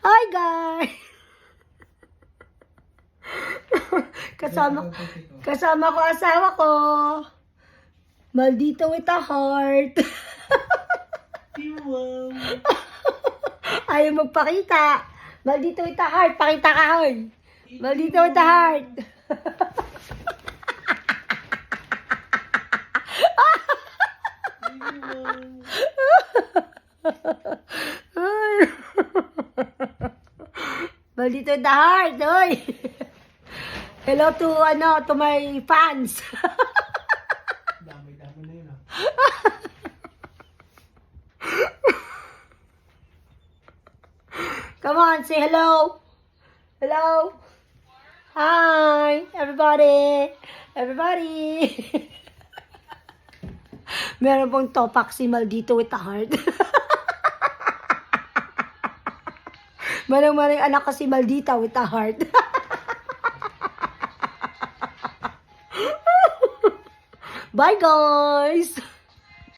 Hi guys! kasama ko asawa ko. Maldito with a heart. Ayaw magpakita. Maldito with a heart. Pakita ka, hoy. Maldito with a heart. Maldito with a heart, hoy. Hello to my fans. Damay-damay na yun, Come on, say hello. Hello. Hi, everybody. Everybody. Meron pong topak si Maldito with a heart. Manang-manang anak ko si Maldita with a heart. Bye, guys.